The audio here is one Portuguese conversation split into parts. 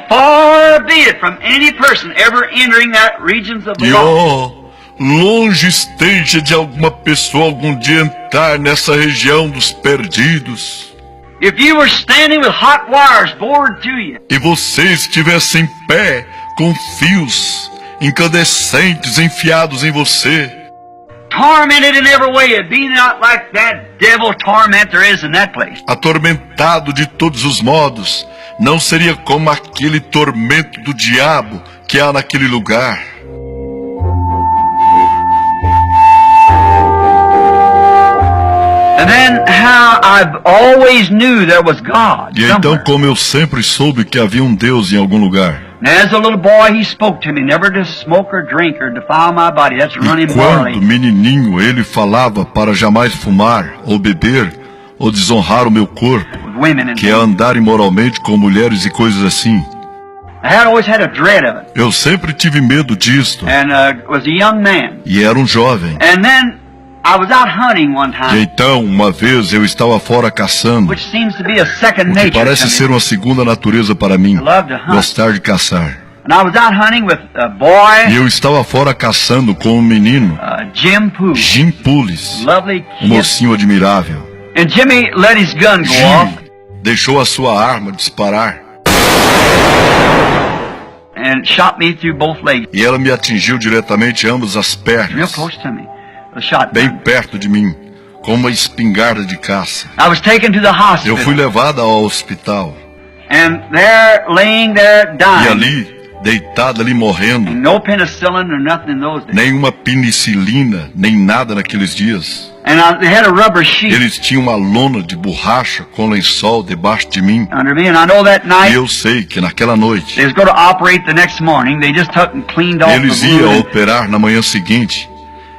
far be it from any person ever entering that regions of the E lost. longe esteja de alguma pessoa algum dia entrar nessa região dos perdidos. If you were standing with hot wires bored to you, E você estivesse em pé com fios incandescentes enfiados em você, tormented in every way, it'd be not like that devil torment there is in that place. atormentado de todos os modos, não seria como aquele tormento do diabo que há naquele lugar. And then how I've always knew there was God E então, somewhere. como eu sempre soube que havia um Deus em algum lugar. And as a little boy, he spoke to me, never to smoke or drink or defile my body. That's running E quando morally. menininho ele falava para jamais fumar ou beber ou desonrar o meu corpo, With women and que é andar imoralmente com mulheres e coisas assim. I had always had a dread of it. Eu sempre tive medo disto. And was a young man. E era um jovem. And then I was out hunting one E time, então, uma vez eu estava fora caçando, which seems to be a second o que nature parece to ser me. uma segunda natureza para mim, I love to hunt. gostar de caçar. And I was out hunting with a E boy, eu estava fora caçando com um menino, Jim Poo, Jim Pulis, lovely um kid. mocinho admirável. And Jimmy let his gun go off Jim deixou a sua arma disparar and shot me through both legs, e ela me atingiu diretamente ambas as real pernas, close to me. A shot. bem perto de mim, com uma espingarda de caça. I was taken to the Eu fui hospital, levada ao hospital and there, laying there, e dying. ali, deitada ali morrendo, No penicillin or nothing in those days. nenhuma penicilina, nem nada naqueles dias. And they had a rubber sheet Eles tinham uma lona de borracha com lençol debaixo de mim. under me, and I know that E night eu sei que naquela noite they was going to operate the next morning. They just took and cleaned off eles the iam wound. operar na manhã seguinte.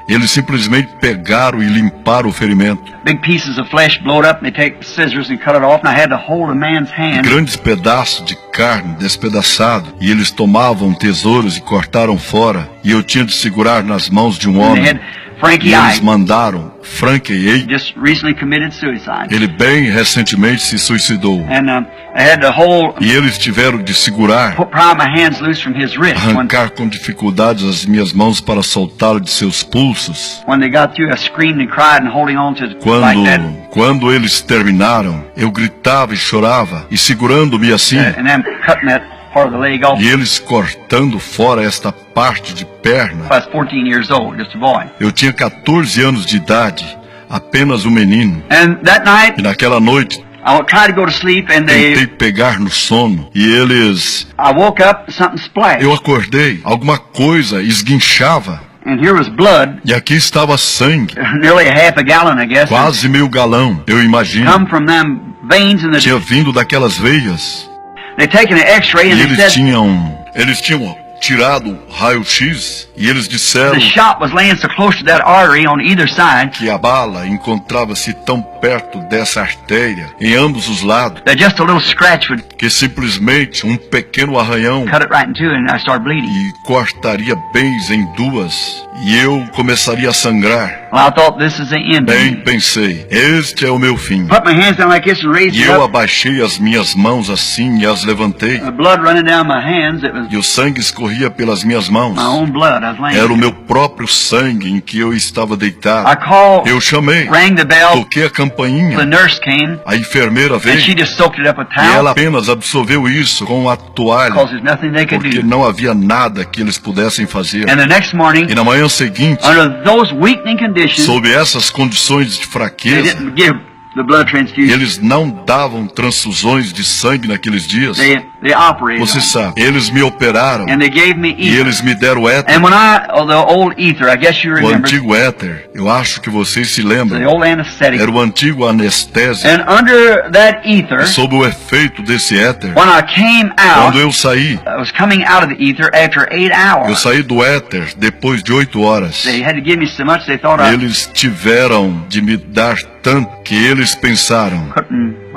Eles simplesmente pegaram e limparam o ferimento. Big pieces of flesh blowed up, and they take scissors and cut it off, and I had to hold a man's hand. Grandes pedaços de carne despedaçado. E eles tomavam tesouros e cortaram fora. E eu tinha de segurar nas mãos de um And they homem. had Frankie E eles I mandaram Frankie. just recently committed suicide. Ele bem recentemente se suicidou. And I had to hold, E eles tiveram de segurar, pry my hands loose from his wrist. arrancar com dificuldades as minhas mãos para soltá-lo de seus pulsos. When they got through, I screamed and cried and holding on to it like that. Quando eles terminaram, eu gritava e chorava, e segurando-me assim, And then cutting that part of the leg off. e eles cortando fora esta parte de perna. I was 14 years old, just a boy. Eu tinha 14 anos de idade, apenas um menino. And that night, E naquela noite, I tried to go to sleep, and tentei pegar no sono, e eles... I woke up, something splashed, Eu acordei, alguma coisa esguinchava, and here was blood, e aqui estava sangue, nearly a half a gallon, I guess. quase meio galão, eu imagino. Come from them veins in the. Tinha vindo daquelas veias. They taken an X-ray, E and they eles said tinham tirado o raio-x e eles disseram the shot was laying so close to that artery on either side que a bala encontrava-se tão perto dessa artéria, em ambos os lados, that just a little scratch would que simplesmente um pequeno arranhão cut it right in two, and I started bleeding. e cortaria bens em duas, e eu começaria a sangrar. Well, I thought this is the end. Bem, pensei, este é o meu fim. Put my hands down like this and raised E it eu up. abaixei as minhas mãos assim e as levantei, The blood running down my hands. It was e o sangue escorria pelas minhas mãos. my own blood. I was laying. Era o meu próprio sangue em que eu estava deitado. I called, Eu chamei, rang the bell. toquei a The campainha, nurse came, a enfermeira and veio she just soaked it up with e ela towel apenas absorveu isso com a toalha, because there's nothing they could porque do. não havia nada que eles pudessem fazer. And the next morning, E na manhã seguinte, under those weakening conditions, sob essas condições de they fraqueza, didn't give the blood transfusion. eles não davam transfusões de sangue naqueles dias. They operated Você on me. sabe, eles me operaram And they gave me e ether. eles me deram éter, And when the old ether, I guess you o remember, antigo éter. Eu acho que vocês se the lembram. old anesthetic. Era o antigo anestésico. And under that ether, E sob o efeito desse éter, when I came quando out, eu saí, I was coming out of the ether after 8 eu hours. saí do éter depois de 8 horas. They had to give me so much they thought I Eles tiveram de me dar tanto que eles pensaram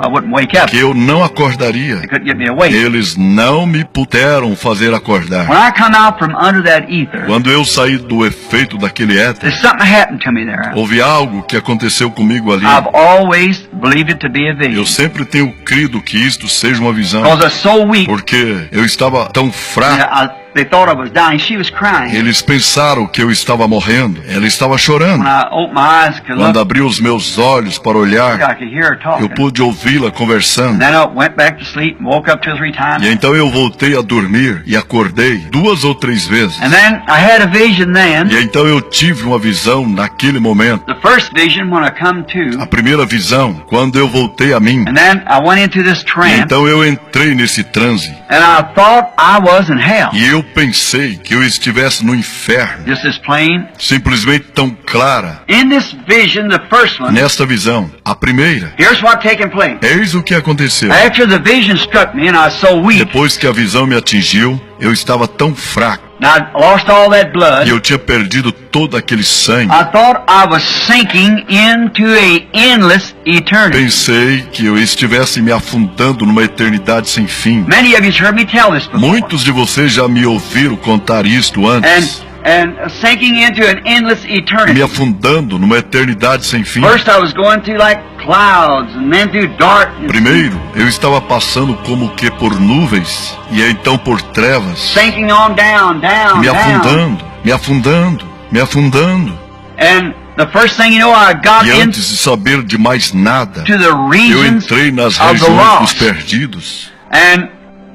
I wouldn't wake up. que eu não acordaria. They couldn't get me awake. eles não me puderam fazer When acordar. I come out from under that ether, Quando eu saí do efeito daquele éter, there's something happened to me there. houve algo que aconteceu comigo ali. I've always believed it to be a Eu vision. sempre tenho crido que isto seja uma visão, Because I was so weak. porque eu estava tão fraco. They thought I was dying. She was crying. Eles pensaram que eu estava morrendo. Ela estava chorando. When I opened my eyes to Quando look, abri os meus olhos para olhar, I could hear her talking. eu pude ouvi-la conversando. And then I went back to sleep and woke up 2 or 3 times. E então eu voltei a dormir e acordei 2 ou 3 vezes. And then I had a vision then. E então eu tive uma visão naquele momento. The first vision when I come A to. primeira visão, quando eu voltei a mim. And then I went into this E trance. então eu entrei nesse transe. And I thought I was in hell. E eu pensei que eu estivesse no inferno. Just as plain. Simplesmente tão clara. In this vision, the first one, Nesta visão, a primeira, here's what taken place. eis o que aconteceu. After the vision struck me and I was so weak, Depois que a visão me atingiu, eu estava tão fraco and I lost all that e blood, eu tinha perdido todo aquele sangue. I thought I was sinking into a endless eternity. Pensei que eu estivesse me afundando numa eternidade sem fim. Many of you heard me tell this before. Muitos de vocês já me ouviram contar isto antes. And sinking into an endless Me eternity. afundando numa eternidade sem fim. First I was going through like clouds and then through darkness. Primeiro, eu estava passando como que por nuvens e então por trevas. Sinking on down, down, Me down. afundando, me afundando, me afundando. And the first thing you know, I got E into antes de saber de mais nada, the eu regions entrei nas of the regiões dos lost. perdidos. And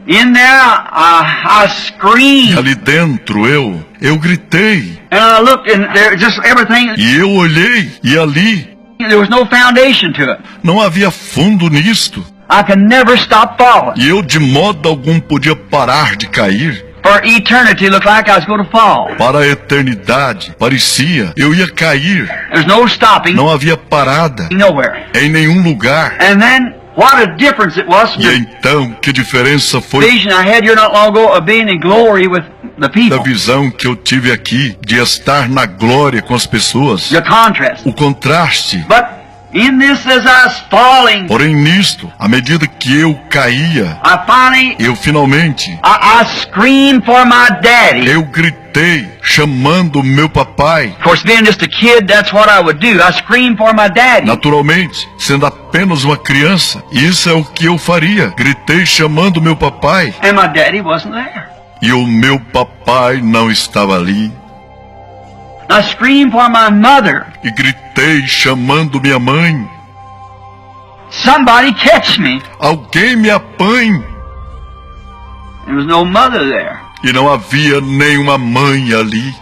in there I E screamed. ali dentro eu gritei. And I looked and there just everything, E eu olhei, e ali there was no foundation to it. não havia fundo nisto. I could never stop falling. E eu de modo algum podia parar de cair. For eternity looked like I was going to fall. Para a eternidade, parecia, eu ia cair. There's no stopping Não havia parada nowhere. em nenhum lugar. And then what a difference it was from E the então, que diferença foi vision I had here not long ago of being in glory with the da people. visão que eu tive aqui de estar na glória com as pessoas. The contrast. O contraste. But in this as I was falling, Porém nisto, à medida que eu caía, I finally eu finalmente, I screamed for my daddy. eu gritei, chamando meu papai. Of course, being just a kid, that's what I would do. I screamed for my daddy. Naturalmente, sendo apenas uma criança, isso é o que eu faria. Gritei chamando meu papai. And my daddy wasn't there. E o meu papai não estava ali. I screamed for my mother. E gritei chamando minha mãe. Somebody catch me. Alguém me apanhe. There was no mother there. E não havia nenhuma mãe ali.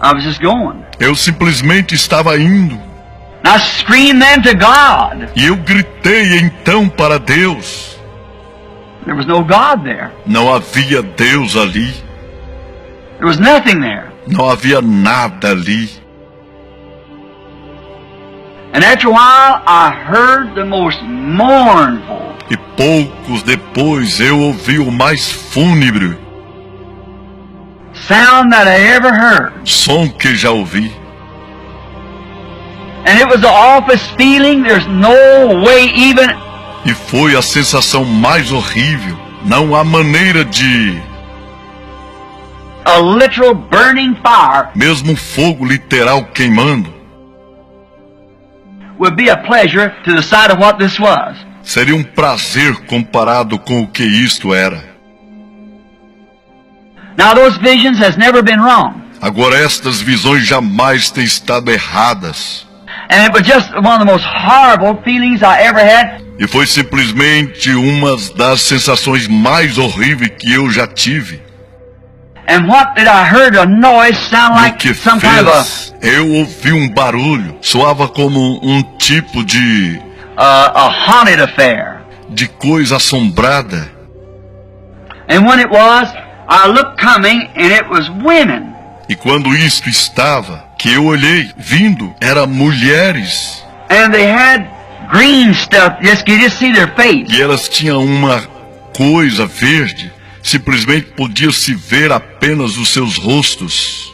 I was just going. Eu simplesmente estava indo. And I screamed then to God. E eu gritei então para Deus. There was no God there. Não havia Deus ali. There was nothing there. Não havia nada ali. And after a while, I heard the most mournful, E poucos depois eu ouvi o mais fúnebre sound that I ever heard. som que já ouvi. And it was the awfulest feeling. There's no way even E foi a sensação mais horrível. Não há maneira de... a literal burning fire Mesmo fogo literal queimando, would be a pleasure to the sight of what this was. seria um prazer comparado com o que isto era. Now those visions has never been wrong. Agora estas visões jamais têm estado erradas. And it was just one of the most horrible feelings I ever had. E foi simplesmente uma das sensações mais horríveis que eu já tive. And what did I heard? A noise sound E o like que some kind of fez? Eu ouvi um barulho. Soava como um tipo a haunted affair. de coisa assombrada. And when it was, I looked coming and it was women. E quando isto estava, que eu olhei, vindo, eram mulheres. And they had green stuff. Just you just see their face. E elas tinham uma coisa verde. Simplesmente podia-se ver apenas os seus rostos.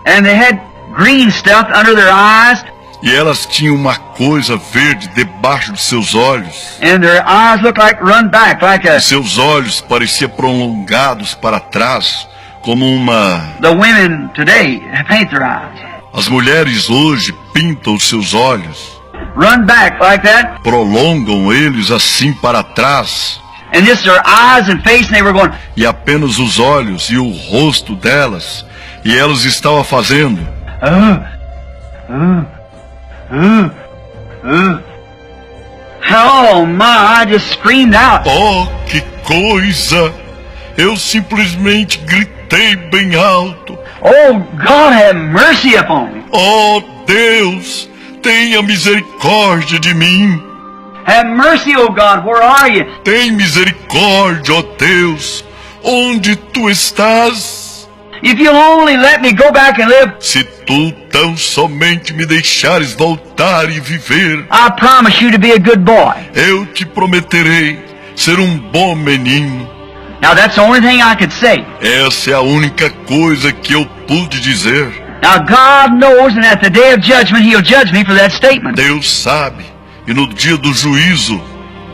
And they had green stuff under their eyes. E elas tinham uma coisa verde debaixo de seus olhos. And their eyes looked like run back, like E seus olhos pareciam prolongados para trás, como uma... the women today paint their eyes. As mulheres hoje pintam os seus olhos, Run back like that. prolongam eles assim para trás, And just their eyes and face, and they were going, e apenas os olhos e o rosto delas, e elas estavam fazendo. Oh my, I just screamed out. Oh, que coisa! Eu simplesmente gritei bem alto. Oh, God have mercy upon me. Oh, Deus, tenha misericórdia de mim. Have mercy, oh God, where are you? Tem misericórdia, ó Deus. Onde tu estás? If you'll only let me go back and live, Se tu tão somente me deixares voltar e viver, I promise you to be a good boy. eu te prometerei ser um bom menino. Now that's the only thing I could say. Essa é a única coisa que eu pude dizer. Now God knows, and at the day of judgment, He'll judge me for that statement. Deus sabe, e no dia do juízo,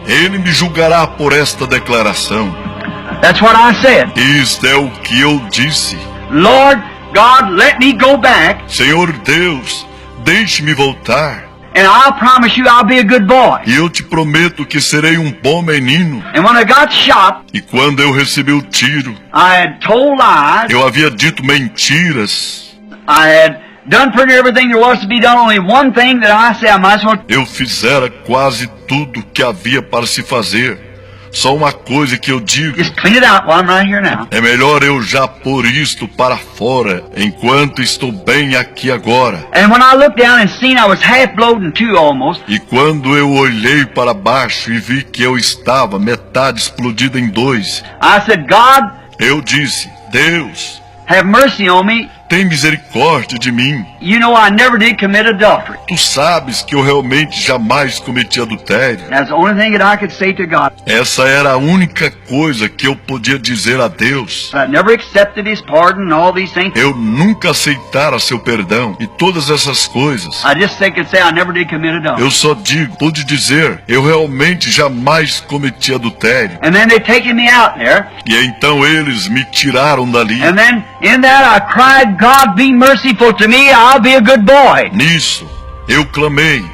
Ele me julgará por esta declaração. That's what I said. Isto é o que eu disse. Lord God, let me go back, Senhor Deus, deixe-me voltar, and I'll promise you I'll be a good boy. e eu te prometo que serei um bom menino. And when I got shot, E quando eu recebi o tiro, I had told lies. eu havia dito mentiras. I had done pretty everything there was to be done. Only one thing that I said I might as well. Eu fizera quase tudo que havia para se fazer. Só uma coisa que eu digo: Just clean it out while I'm right here now. é melhor eu já pôr isto para fora, enquanto estou bem aqui agora. And when I looked down and seen I was half blowed in two almost, E quando eu olhei para baixo e vi que eu estava metade explodido em dois, I said, God, eu disse: Deus, have mercy on me. tem misericórdia de mim. You know I never did commit adultery. Tu sabes que eu realmente jamais cometi adultério. That's the only thing that I could say to God. Essa era a única coisa que eu podia dizer a Deus. I never accepted His pardon and all these things. Eu nunca aceitara seu perdão e todas essas coisas. I just could say I never did commit adultery. Eu só digo, pude dizer, eu realmente jamais cometi adultério. And then they taken me out there. E então eles me tiraram dali. And then in that I cried, God, be merciful to me. I'll be a good boy. Nisso, eu clamei: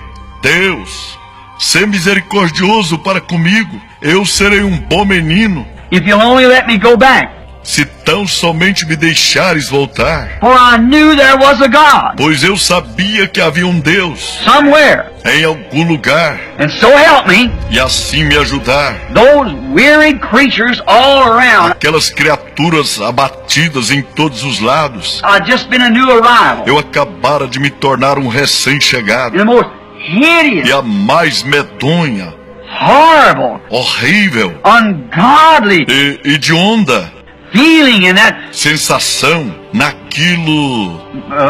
Deus, sê misericordioso para comigo. Eu serei um bom menino, If you'll only let me go back. se tão somente me deixares voltar. For I knew there was a God Pois eu sabia que havia um Deus somewhere. em algum lugar, And so help me, e assim me ajudar. those wearied creatures all around. Aquelas criaturas abatidas em todos os lados. I'd just been a new arrival. Eu acabara de me tornar um recém-chegado. The most hideous, E a mais medonha, horrible, horrível ungodly e hedionda feeling in that sensação naquilo.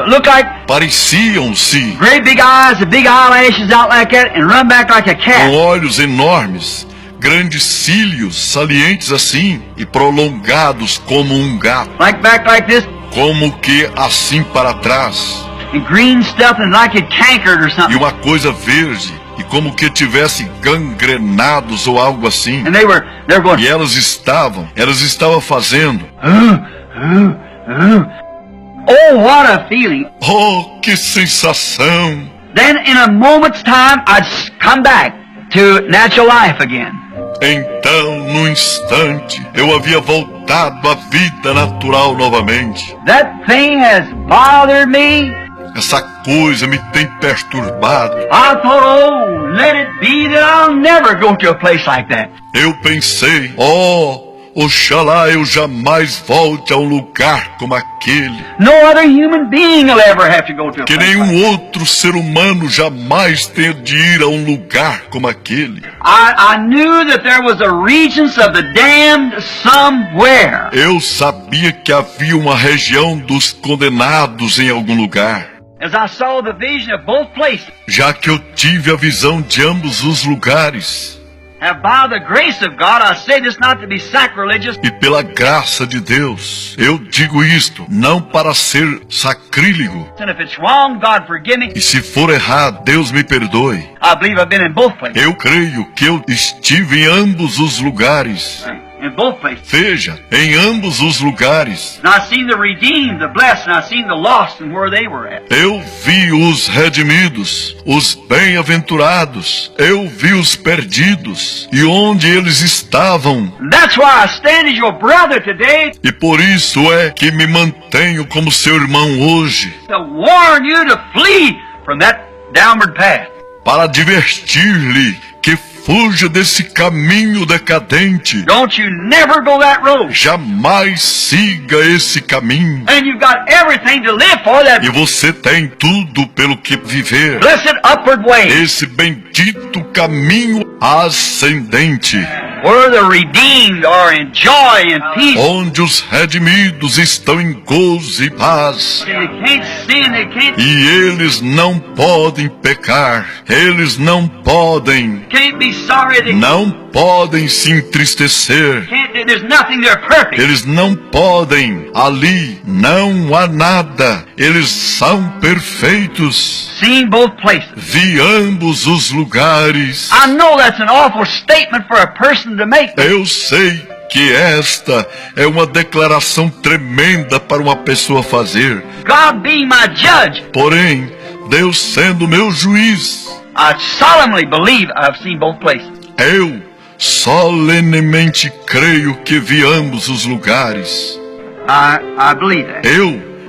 look like Pareciam-se great big eyes and big eyelashes out like that and run back like a com cat. olhos enormes, grandes cílios salientes assim e prolongados como um gato, Like back like this como que assim para trás, and green stuff and like it cankered or e something. uma coisa verde e como que tivesse gangrenados ou algo assim. And they were going, E elas estavam fazendo. oh, what a feeling. Oh, que sensação! Then in a moment's time, I'd come back to natural life again. Então, no instante, eu havia voltado à vida natural novamente. That thing has bothered me. Essa coisa me tem perturbado. I thought, oh, let it be that I'll never go to a place like that. Eu pensei, oxalá eu jamais volte a um lugar como aquele. No other human being will ever have to go to a Que place like nenhum outro ser humano jamais tenha de ir a um lugar como aquele. I knew that there was a regions of the damned somewhere. Eu sabia que havia uma região dos condenados em algum lugar. As I saw the vision of both places. Já que eu tive a visão de ambos os lugares. And by the grace of God, I say this not to be sacrilegious. E pela graça de Deus, eu digo isto, não para ser sacrílego. And if it's wrong, God forgive me. E se for errado, Deus me perdoe. I believe I've been in both places. Eu creio que eu estive em ambos os lugares. In both places. Veja, em ambos os lugares. And I've seen the redeemed, the blessed, and I've seen the lost and where they were at. Eu vi os redimidos, os bem-aventurados. Eu vi os perdidos e onde eles estavam. And that's why I stand as your brother today E por isso é que me mantenho como seu irmão hoje, to warn you to flee from that downward path. para advertir-lhe que fuja desse caminho decadente. Don't you never go that road. Jamais siga esse caminho. And you've got everything to live for that E você tem tudo pelo que viver. blessed upward way. Esse bendito caminho ascendente, Where the redeemed are in joy and peace. onde os redimidos estão em gozo e paz. And they can't sin, they can't E eles não podem pecar. Eles não podem. be sorry, they Não podem se entristecer. can't do, there's nothing, they're perfect. Eles não podem. Ali não há nada. Eles são perfeitos. Seen both places. Vi ambos os lugares. I know that's an awful statement for a person to make. Eu sei que esta é uma declaração tremenda para uma pessoa fazer. God being my judge, Porém, Deus sendo meu juiz, I solemnly believe I've seen both places. eu solenemente creio que vi ambos os lugares. I believe that.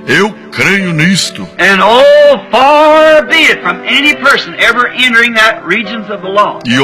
Eu creio nisto. And oh, far be it from any person ever entering that regions of the law. E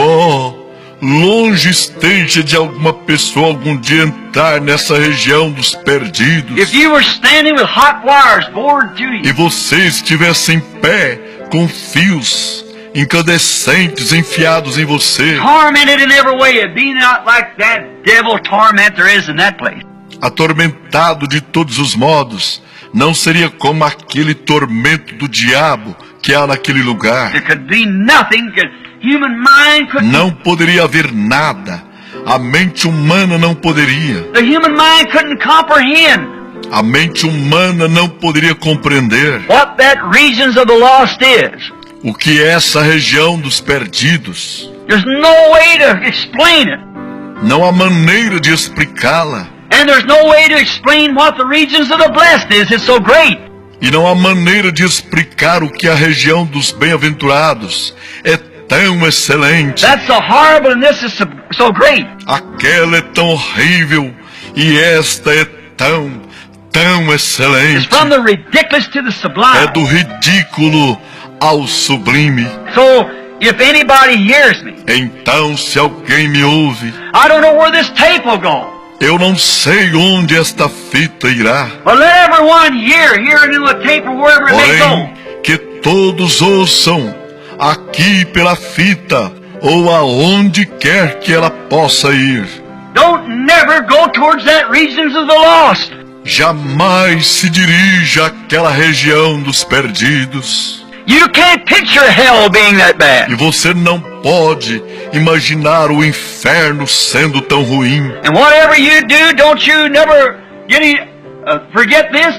longe esteja de alguma pessoa algum dia entrar nessa região dos perdidos. If you were standing with hot wires bored to E you, você estivesse em pé com fios incandescentes enfiados em você, tormented in every way, and being out like that devil torment there is in that place. atormentado de todos os modos, não seria como aquele tormento do diabo que há naquele lugar. There could be nothing, human mind couldn't, Não poderia haver nada. A mente humana não poderia. the human mind couldn't comprehend A mente humana não poderia compreender what that regions of the lost is. o que é essa região dos perdidos. There's no way to explain it. Não há maneira de explicá-la. And there's no way to explain what the regions of the blessed is. It's so great. E não há maneira de explicar o que a região dos bem-aventurados é tão excelente. That's so horrible and this is so great. Aquela é tão horrível e esta é tão It's excelente. from the ridiculous to the É sublime. do ridículo ao sublime. So, if anybody hears me, Então, se alguém me ouve, I don't know where this tape will go. eu não sei onde esta fita irá. But let everyone hear it in the tape or wherever it may Porém, go. que todos ouçam aqui pela fita ou aonde quer que ela possa ir. Don't never go towards that regions of the lost. Jamais se dirija àquela região dos perdidos. You can't picture hell being that E bad. você não pode imaginar o inferno sendo tão ruim. And whatever you do, don't you never forget this.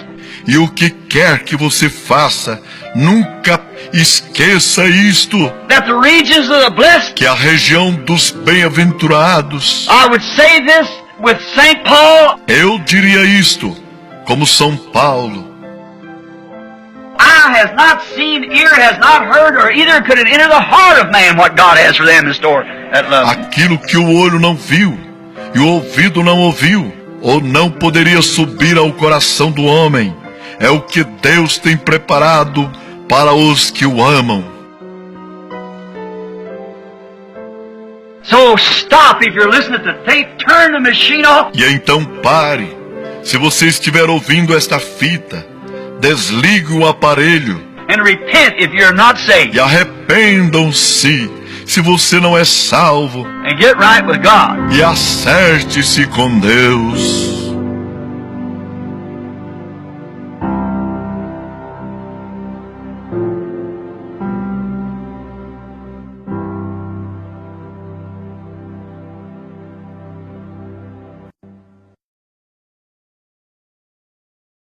E o que quer que você faça, nunca esqueça isto, That the regions of the blessed, que a região dos bem-aventurados, I would say this with St. Paul, eu diria isto, como São Paulo, eye has not seen, ear has not heard, or either could it enter the heart of man what God has for them in store that love Him. aquilo que o olho não viu e o ouvido não ouviu, ou não poderia subir ao coração do homem, é o que Deus tem preparado para os que o amam. So stop if you're listening to the tape, turn the machine off, E então pare, se você estiver ouvindo esta fita, desligue o aparelho and repent if you're not saved, e arrependam-se se você não é salvo and get right with God. e acerte-se com Deus.